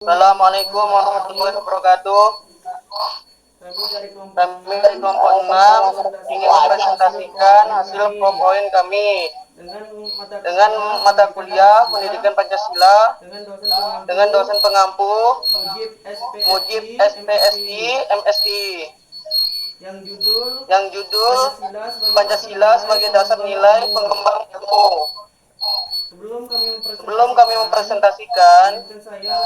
Assalamualaikum warahmatullahi wabarakatuh. Kami dari kelompok 6 ingin mempresentasikan hasil PowerPoint kami dengan mata kuliah Pendidikan Pancasila dengan dosen pengampu Mujib SPSI MSI yang judul Pancasila sebagai dasar nilai pengembang ilmu. Sebelum kami mempresentasikan,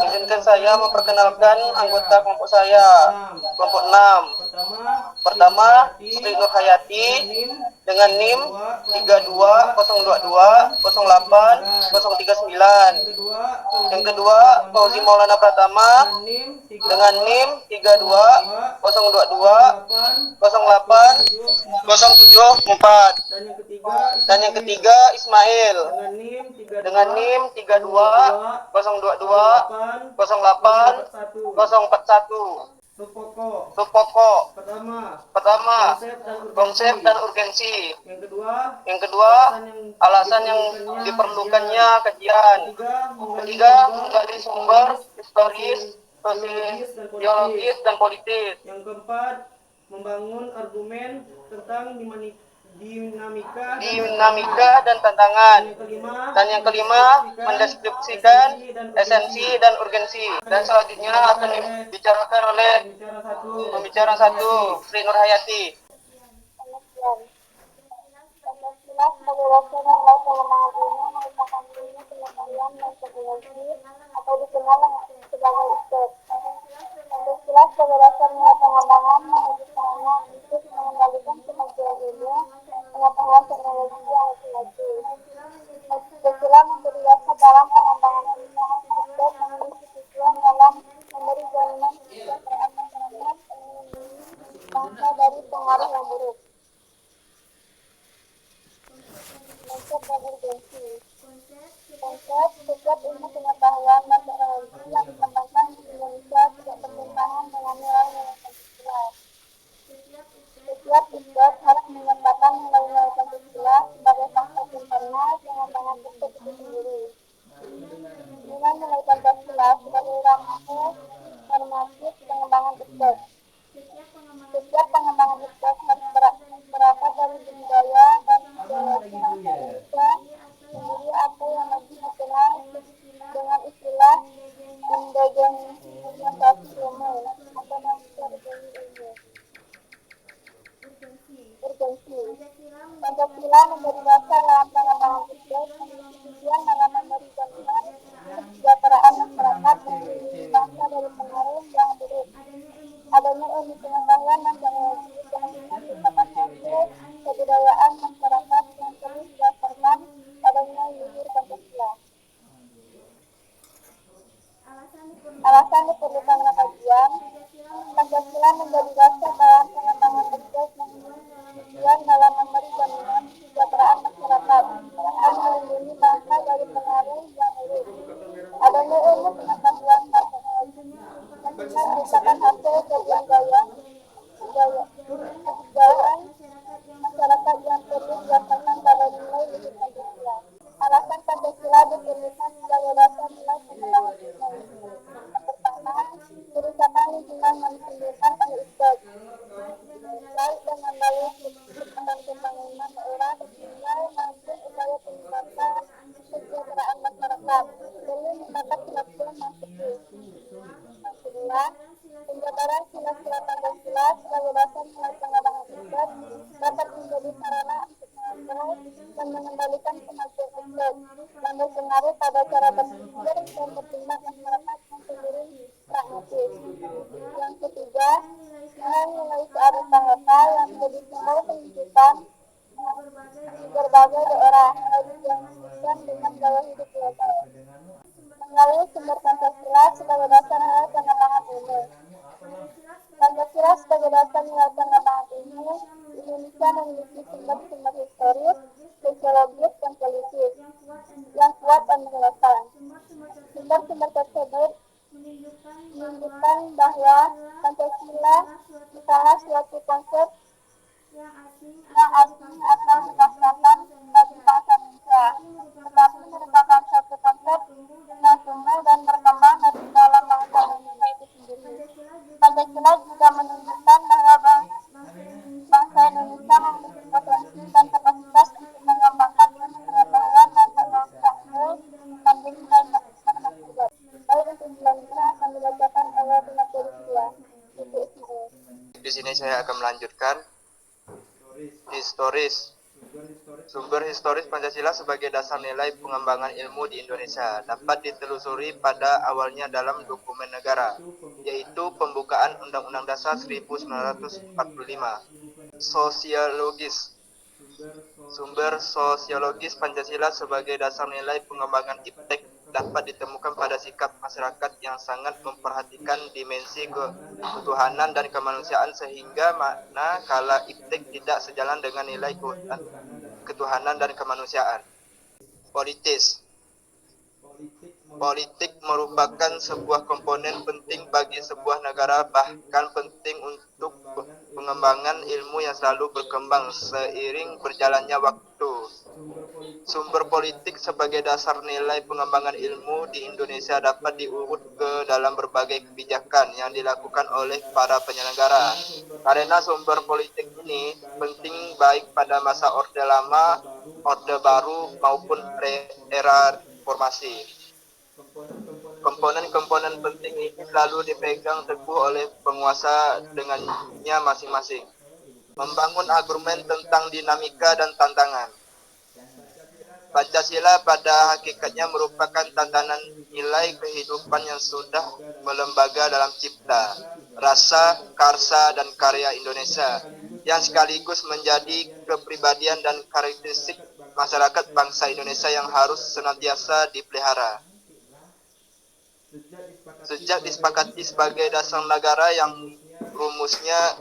izinkan saya memperkenalkan anggota kelompok saya, kelompok 6. Pertama, Sri Nur Hayati dengan NIM 3202208039. Yang kedua, Fauzi Maulana Pratama dengan NIM 3202080704. Dan yang ketiga, Ismail dengan NIM 3202208041. Subpokok pertama, konsep dan urgensi. Yang kedua, alasan yang diperlukannya kajian. Ketiga, menggali sumber historis, sosiologis dan politis. Yang keempat, membangun argumen tentang dinamika dan tantangan. Dan yang kelima, mendeskripsikan mendeskripsikan esensi dan urgensi. Dan selanjutnya akan dibicarakan oleh pembicara satu, Sri Nur Hayati. Pancasila sebagai dasar nilai pengembangan ilmu merupakan ilmu pengetahuan dan teknologi atau dikenal sebagai ISTEP. Pancasila sebagai dasar nilai pengembangan menjadi sarana untuk mengendalikan kemajuan ilmu, pengetahuan teknologi yang lebih maju. Pancasila menjadi dasar dalam pengembangan ilmu dan memiliki tujuan dalam memberi jaminan kesejahteraan masyarakat dan melindungi bangsa dari pengaruh yang buruk. Konsep dan urgensi. Konsep setiap ilmu pengetahuan dan teknologi yang dikembangkan di Indonesia tidak bertentangan dengan nilai-nilai Pancasila. Setiap ISTEP harus menyertakan nilai-nilai Pancasila sebagai faktor sempurna pengembangan ISTEP itu sendiri. Nilai-nilai Pancasila sebagai rambu normatif pengembangan ISTEP. Setiap pengembangan ISTEP harus berasal dari budaya dan ideologi bangsa Indonesia sendiri atau yang lebih dikenal dengan istilah indigenisasi ilmu atau naturalisasi ilmu. Urgensi. Pancasila menjadi dasar dalam pengembangan ISTEP memiliki tujuan dalam memberi jaminan kesejahteraan masyarakat dan melindungi bangsa dari pengaruh yang buruk. Adanya ilmu pengetahuan dan teknologi kemungkinan merupakan hasil kebudayaan masyarakat yang terus didasarkan padanya luhur Pancasila. Alasan diperlukannya kajian. Pancasila menjadi dasar dalam pengembangan ISTEP memiliki tujuan dalam memberi jaminan kesejahteraan masyarakat dan melindungi bangsa dari pengaruh yang buruk. Adanya ilmu pengetahuan dan teknologi kemungkinan merupakan hasil kebudayaan masyarakat yang terus didasarkan pada nilai luhur Pancasila. Alasan Pancasila diperlukan sebagai dasar nilai pengembangan ilmu. Pertama, kerusakan lingkungan menimbulkan ISTEP. Baik dengan dalih perkembangan pembangunan daerah tertinggal maupun upaya peningkatan kesejahteraan masyarakat perlu mendapat perhatian yang serius. Yang kedua, penjabaran sila-sila Pancasila sebagai dasar nilai pengembangan ISTEP dapat menjadi sarana untuk mengontrol dan mengendalikan kemajuan ISTEP yang berpengaruh pada cara berpikir dan bertindak masyarakat yang cenderung pragmatis. Yang ketiga, nilai kearifan lokal yang menjadi simbol kehidupan di berbagai daerah, baik yang menunjukkan dengan gaya hidup global. Melalui sumber Pancasila sebagai dasar nilai pengembangan ilmu. Pancasila sebagai dasar nilai pengembangan ilmu, Indonesia memiliki sumber-sumber historis, sosiologis, dan politis yang kuat dan relevan. Sumber-sumber tersebut menunjukkan bahwa Pancasila bukanlah suatu konsep yang asing atau dipaksakan bagi bangsa Indonesia, tetapi merupakan suatu konsep yang tumbuh dan berkembang dari dalam bangsa menunjukkan bahwa bangsa Indonesia memiliki potensi dan kapasitas untuk mengembangkan ilmu pengetahuan dan teknologi sambil dan berkembang. Baik, untuk selanjutnya akan dibacakan oleh pemateri kedua. Ibu Sri. Di sini saya akan melanjutkan historis. Sumber historis Pancasila sebagai dasar nilai pengembangan ilmu di Indonesia dapat ditelusuri pada awalnya dalam dokumen negara, yaitu pembukaan Undang-Undang Dasar 1945. Sosiologis. Sumber sosiologis Pancasila sebagai dasar nilai pengembangan iptek dapat ditemukan pada sikap masyarakat yang sangat memperhatikan dimensi ketuhanan dan kemanusiaan sehingga mana kala iptek tidak sejalan dengan nilai ketuhanan dan kemanusiaan. Politis. Politik merupakan sebuah komponen penting bagi sebuah negara, bahkan penting untuk pengembangan ilmu yang selalu berkembang seiring berjalannya waktu. Sumber politik sebagai dasar nilai pengembangan ilmu di Indonesia dapat diurut ke dalam berbagai kebijakan yang dilakukan oleh para penyelenggara. Karena sumber politik ini penting baik pada masa Orde Lama, Orde Baru maupun era reformasi. Komponen-komponen penting ini selalu dipegang teguh oleh penguasa dengannya masing-masing. Membangun argumen tentang dinamika dan tantangan. Pancasila pada hakikatnya merupakan tatanan nilai kehidupan yang sudah melembaga dalam cipta, rasa, karsa, dan karya Indonesia, yang sekaligus menjadi kepribadian dan karakteristik masyarakat bangsa Indonesia yang harus senantiasa dipelihara. Sejak disepakati sebagai dasar negara yang rumusnya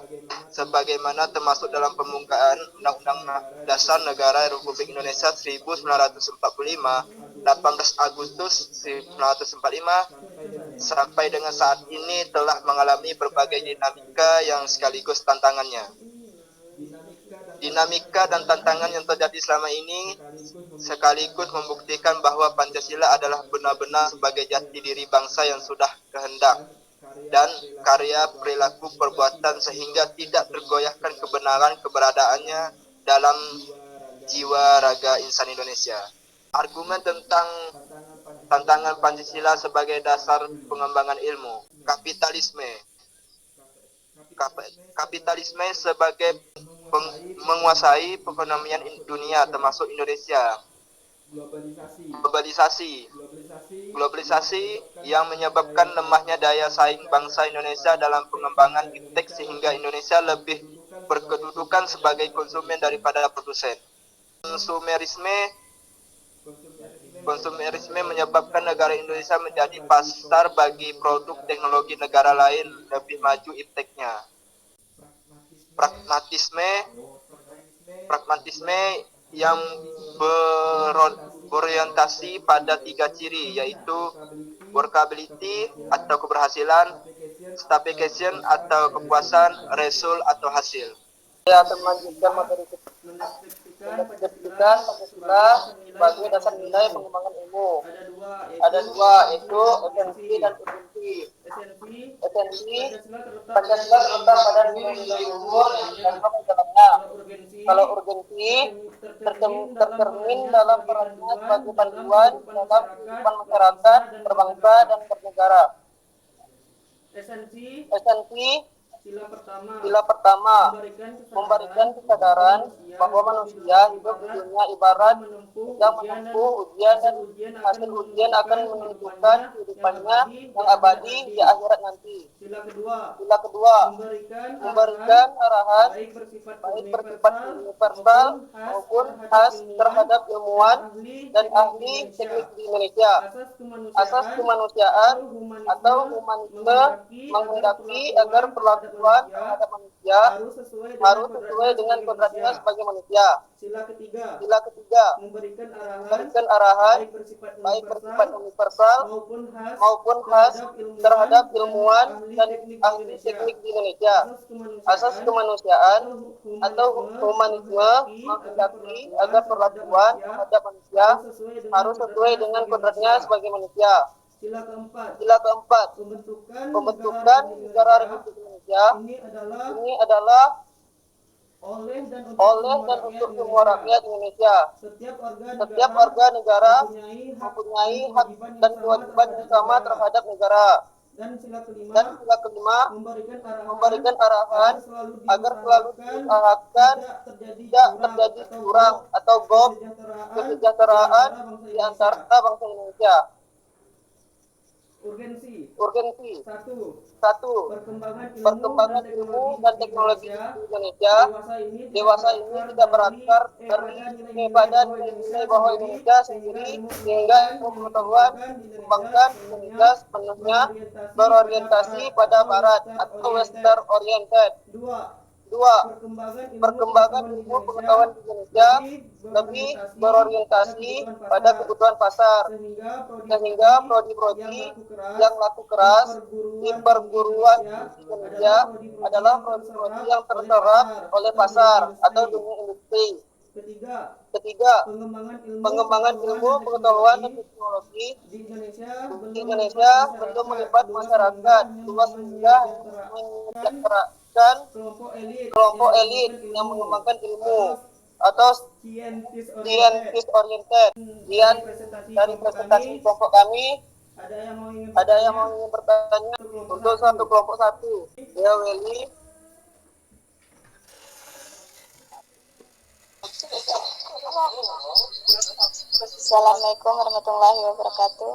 sebagaimana termasuk dalam pembukaan Undang-Undang Dasar Negara Republik Indonesia 1945, 18 Agustus 1945, sampai dengan saat ini telah mengalami berbagai dinamika yang sekaligus tantangannya. Dinamika dan tantangan yang terjadi selama ini sekaligus membuktikan bahwa Pancasila adalah benar-benar sebagai jati diri bangsa yang sudah kehendak dan karya perilaku perbuatan sehingga tidak tergoyahkan kebenaran keberadaannya dalam jiwa raga insan Indonesia. Argumen tentang tantangan Pancasila sebagai dasar pengembangan ilmu. Kapitalisme sebagai menguasai perekonomian dunia termasuk Indonesia. Globalisasi yang menyebabkan lemahnya daya saing bangsa Indonesia dalam pengembangan iptek sehingga Indonesia lebih berkedudukan sebagai konsumen daripada produsen. Konsumerisme menyebabkan negara Indonesia menjadi pasar bagi produk teknologi negara lain lebih maju ipteknya. Pragmatisme yang berorientasi pada 3 ciri, yaitu workability atau keberhasilan, stabilization atau kepuasan, result atau hasil. Saya akan melanjutkan materi kita Pancasila sebagai dasar nilai pengembangan ilmu. Ada dua, yaitu esensi dan urgensi. Esensi Pancasila terletak pada nilai-nilai luhur yang terkandung di dalamnya. Kalau urgensi tercermin dalam perannya sebagai panduan dalam kehidupan masyarakat, berbangsa dan bernegara. Esensi Sila pertama memberikan kesadaran bahwa manusia hidup di dunia ibarat sedang menempuh ujian dan hasil ujian akan menentukan kehidupannya yang abadi di akhirat nanti. Sila kedua memberikan arahan baik bersifat universal maupun khas terhadap ilmuwan dan ahli teknik di Indonesia. Asas kemanusiaan atau humanisme menghendaki agar perlakuan terhadap manusia harus sesuai dengan kodratnya sebagai manusia. Sila ketiga memberikan arahan baik bersifat universal maupun khas terhadap ilmuwan dan ahli teknik di Indonesia. Asas kemanusiaan atau humanisme menghendaki agar perlakuan terhadap manusia harus sesuai dengan kodratnya sebagai manusia. Sila keempat, Sila keempat, pembentukan negara Republik Indonesia ini adalah oleh dan oleh dan untuk semua rakyat Indonesia. Setiap Setiap warga negara mempunyai hak dan kewajiban yang sama terhadap negara. Dan sila Dan kelima, sila kelima, memberikan arahan agar selalu diusahakan tidak terjadi curang atau gop kesejahteraan di antara bangsa Indonesia. Urgensi. Satu, perkembangan ilmu dan teknologi di Indonesia dewasa ini tidak berakar pada nilai-nilai bahwa Indonesia sendiri, sehingga ilmu pengetahuan dikembangkan di Indonesia sepenuhnya berorientasi pada Barat atau Western oriented. Dua, perkembangan ilmu pengetahuan di Indonesia lebih berorientasi pada kebutuhan pasar, sehingga prodi-prodi yang laku keras di perguruan tinggi Indonesia adalah prodi-prodi yang terserap oleh pasar atau dunia industri. Ketiga, pengembangan ilmu pengetahuan dan teknologi di Indonesia belum melibat masyarakat luas sehingga menyejahterakan kelompok elit yang mengembangkan ilmu atau scientist oriented. Sekian dari presentasi kelompok kami. Ada yang mau ingin bertanya untuk satu kelompok satu? Ya, Welly. Assalamualaikum warahmatullahi wabarakatuh.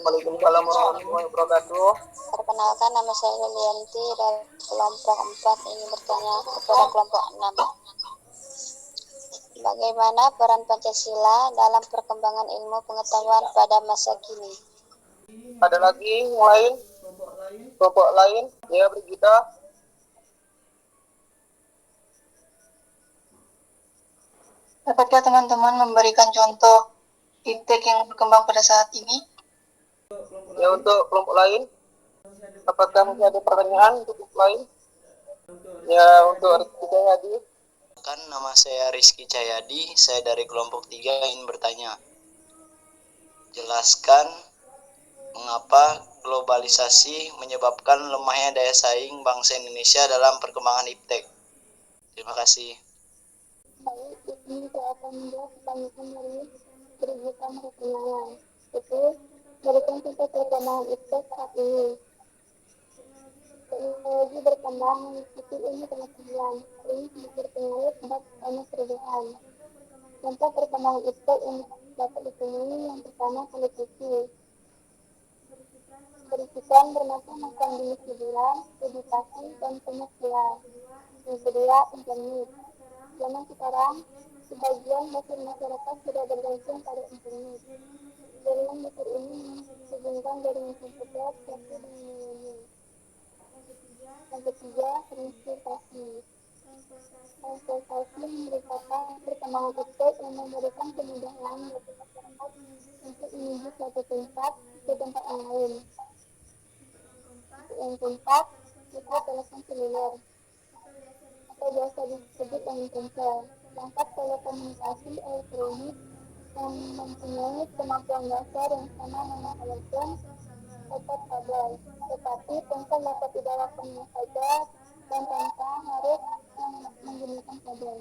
Waalaikumsalam warahmatullahi wabarakatuh. Perkenalkan, nama saya Lilianti dari kelompok 4 ingin bertanya kepada kelompok 6. Bagaimana peran Pancasila dalam perkembangan ilmu pengetahuan pada masa kini? Ada lagi yang lain? Kelompok lain? Ya, Brigita. Dapatkah teman-teman memberikan contoh iptek yang berkembang pada saat ini? Ya, untuk kelompok lain? Apakah masih ada pertanyaan untuk kelompok lain? Ya, untuk Rizky Cahyadi. Nama saya Rizky Cahyadi, saya dari kelompok 3 ingin bertanya. Jelaskan mengapa globalisasi menyebabkan lemahnya daya saing bangsa Indonesia dalam perkembangan iptek. Terima kasih. Baik, di sini saya akan menjawab pertanyaan dari Brigita Martinaya. Itu berikan contoh perkembangan iptek saat ini. Teknologi berkembang mengikuti ilmu pengetahuan. Ini sangat berpengaruh pada banyak perubahan. Contoh perkembangan iptek yang dapat ditemui yang pertama televisi. Berisikan bermacam-macam jenis hiburan, edukasi, dan pengetahuan. Yang kedua, internet. Zaman sekarang, sebagian besar masyarakat sudah bergantung pada internet. Jaringan besar ini menghubungkan jaringan komputer satu dengan yang lainnya. Yang ketiga, transportasi. Transportasi merupakan perkembangan iptek yang memberikan kemudahan bagi masyarakat untuk menuju suatu tempat ke tempat yang lain. Yang keempat, kita telepon seluler atau biasa disebut dengan ponsel. Perangkat telekomunikasi elektronik yang mempunyai kemampuan dasar yang sama dengan telepon atau kabel, tetapi ponsel dapat dibawa kemana saja dan tanpa harus menggunakan kabel.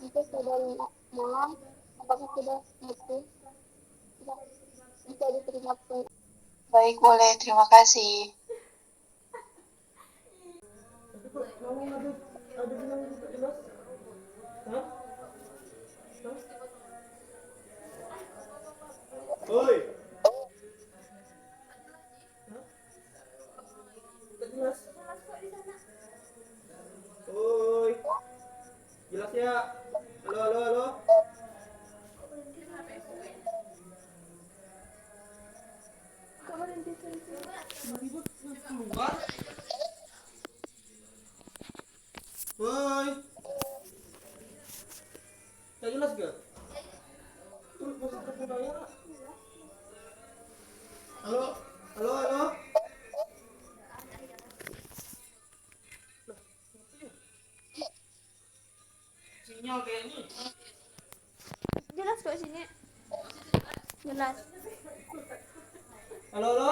Untuk saudari Malang, apakah sudah mengerti? Bisa diterima pun. Baik, boleh. Terima kasih. Ada bilang tidak jelas? Hah? Oi. Tidak jelas. Oi. Jelas ya? Halo, halo, halo. Woi. Tak jelas gak? Halo, halo, halo. Sinyal kayaknya. Jelas kok sini. Jelas. Halo, halo.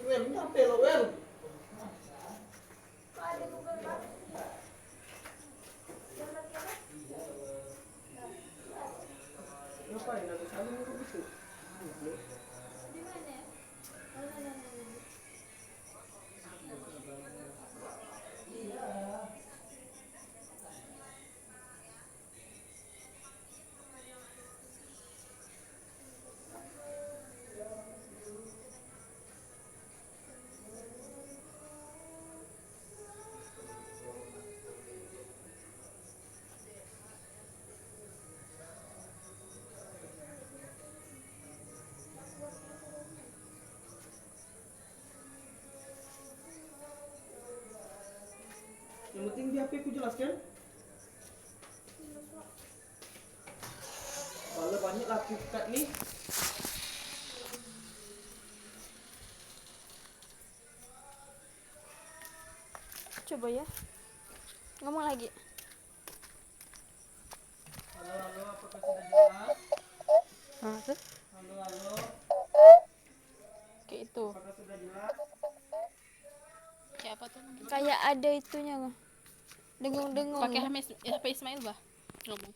Wel, nyampe lo, Wel. Ngapain aku saling gitu? Yang penting di HP ku jelaskan. Kalau banyak laku kat nih. Coba ya. Ngomong lagi. Halo, halo, apakah sudah jelas? Tuh. Halo, halo, Kayak itu. apakah sudah jelas? Kayak apa tuh? Kayak ada itunya. Dengung-dengung. Pakai HP Ismail bah ngomong.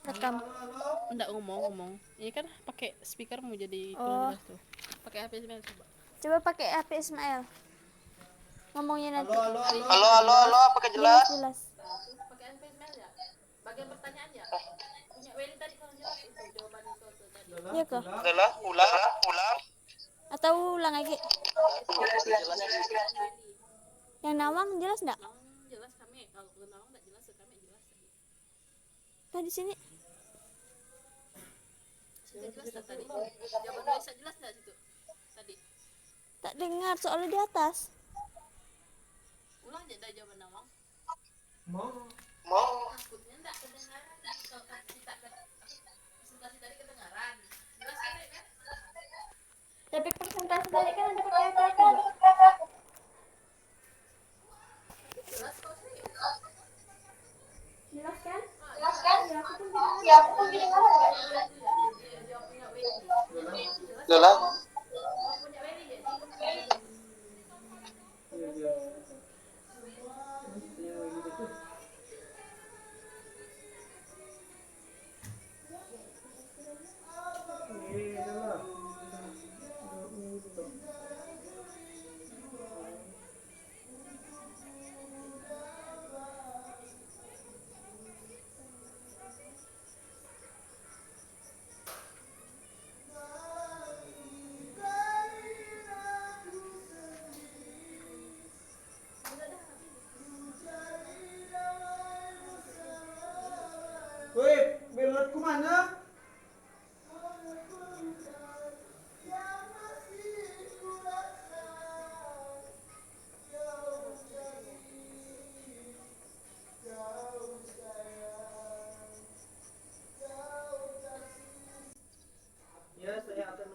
Rekam. Enggak ngomong. Ini kan pakai speaker mau jadi kurang Oh. jelas tuh. Pakai HP Ismail coba. Coba pakai HP Ismail. Ngomongnya nanti. Halo, halo, halo. Halo, halo, halo, apakah jelas? Jelas. Pakai HP Ismail ya. Bagian pertanyaan ya. Punya Welly tadi kurang jelas itu jawaban itu tadi. Iya kah? Adalah ulang. Atau ulang lagi. Yang Nawang jelas enggak? Jelas kami kalau kenalan enggak jelas kami jelas tadi. Tadi sini. Sudah jelas tak tadi? Jawaban Raisa jelas enggak situ? Tadi. Tak dengar soalnya di atas. Ulang aja dah jawaban Nawang. Mau? Takutnya enggak kedengaran. Kalau kita presentasi tadi kedengaran. Jelas kan kan? Tapi presentasi tadi kan ada pakai apa? Jelas kok sih. Jelas kan? Ya, aku pun tidak Jawabnya Welly. Jelas. Punya Welly jadi. Iya, iya. Yang lagi betul. Ini adalah. Woi, belotku mana?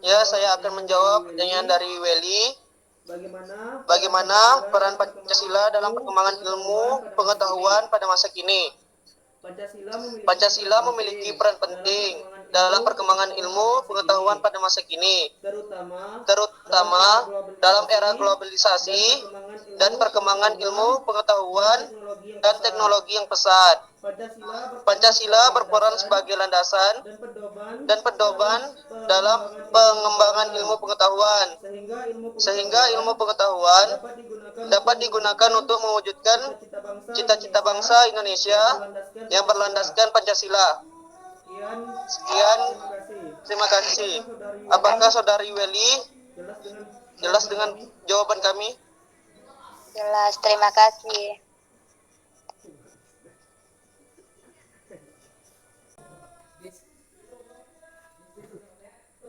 Ya, saya akan menjawab pertanyaan dari Welly. Bagaimana peran Pancasila dalam perkembangan ilmu pengetahuan pada masa kini? Pancasila memiliki peran penting dalam perkembangan ilmu pengetahuan pada masa kini, terutama dalam era globalisasi dan perkembangan ilmu pengetahuan dan teknologi yang pesat. Pancasila berperan sebagai landasan dan pedoman dalam pengembangan ilmu pengetahuan, sehingga ilmu pengetahuan dapat digunakan untuk mewujudkan cita-cita bangsa Indonesia yang berlandaskan Pancasila. Sekian, terima kasih. Apakah saudari Welly jelas dengan jawaban kami? jelas. Terima kasih.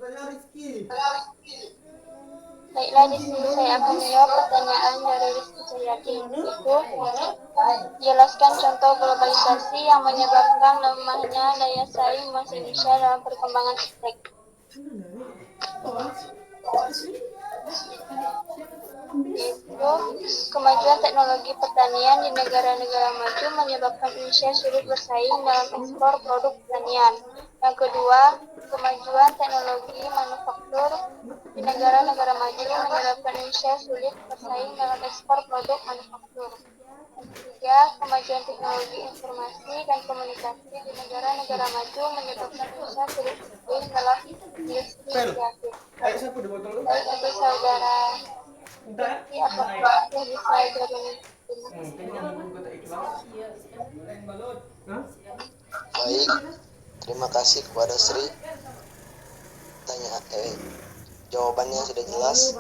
Pertanyaan Rizky. Baiklah, di sini saya akan menjawab pertanyaan dari Rizky Cahyati, yaitu jelaskan contoh globalisasi yang menyebabkan lemahnya daya saing bangsa Indonesia dalam perkembangan iptek. Yaitu kemajuan teknologi pertanian di negara-negara maju menyebabkan Indonesia sulit bersaing dalam ekspor produk pertanian. Yang kedua, kemajuan teknologi manufaktur di negara-negara maju menyebabkan Indonesia sulit bersaing dalam ekspor produk manufaktur. Yang ketiga, kemajuan teknologi informasi dan komunikasi di negara-negara maju menyebabkan Indonesia sulit bersaing dalam industri kreatif. Ayo siapa di botol lu? Baik, untuk saudara Minta ya? Rizky, apakah yang bisa jawabnya? Gue tak ikhlas. Balot. Hah? Baik, terima kasih kepada Sri. Jawabannya sudah jelas.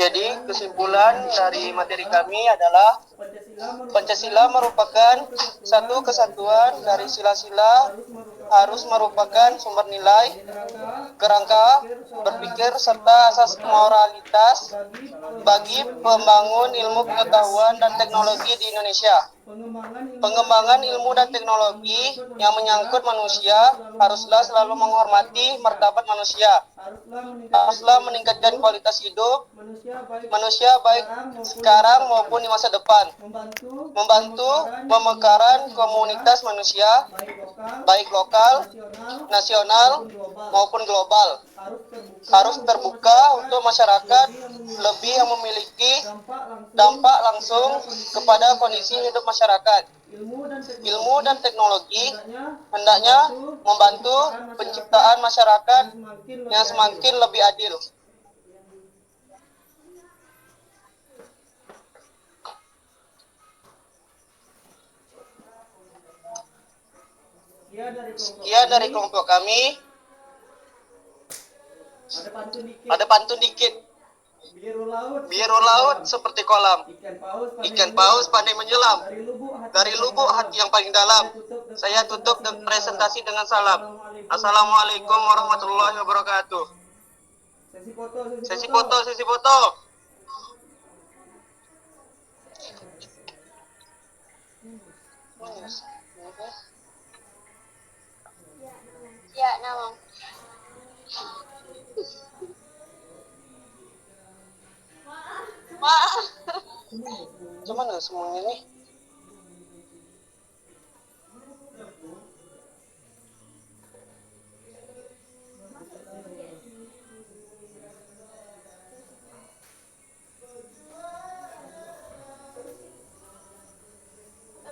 Jadi kesimpulan dari materi kami adalah Pancasila merupakan satu kesatuan dari sila-sila, harus merupakan sumber nilai, kerangka berpikir serta asas moralitas bagi pembangun ilmu pengetahuan dan teknologi di Indonesia. Pengembangan ilmu dan teknologi yang menyangkut manusia haruslah selalu menghormati martabat manusia, haruslah meningkatkan kualitas hidup manusia baik sekarang maupun di masa depan, membantu pemekaran komunitas manusia baik lokal, nasional maupun global, harus terbuka untuk masyarakat lebih yang memiliki dampak langsung kepada kondisi hidup masyarakat. Ilmu dan teknologi hendaknya membantu penciptaan masyarakat yang semakin lebih adil. Sekian dari kelompok kami. Ada pantun dikit. Biru laut seperti kolam. Ikan paus pandai menyelam. Dari lubuk hati yang paling dalam. Saya tutup presentasi dengan salam. Assalamualaikum warahmatullahi wabarakatuh. Sesi foto. Ya, Nawang. Cuman semuanya nih.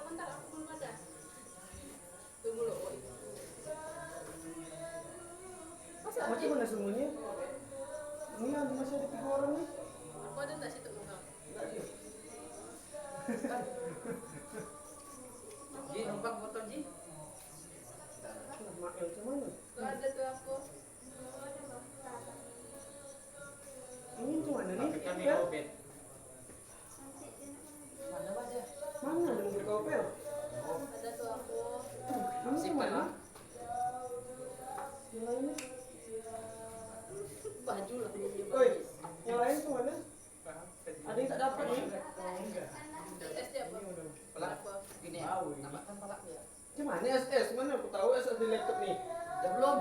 Bentar, aku belum ada. Tunggu loh. Macam mana semuanya? Ini yang masih ada 3 orang nih. Aku ada tak situ enggak? Ji, numpang foto Ji. Mak yang mana? Tuh ada tuh aku. Ini yang mana nih? Mana yang berkopel? Ada tuh aku. Kamu yang mana? Yang lainnya? Baju lah. Oi, yang lain tuh mana? Ada yang tak dapat nih? SS dia apa? Apa? Gini ya. Tambahkan palak dia. Gimana SS? Mana aku tahu SS di laptop nih? Ya belum.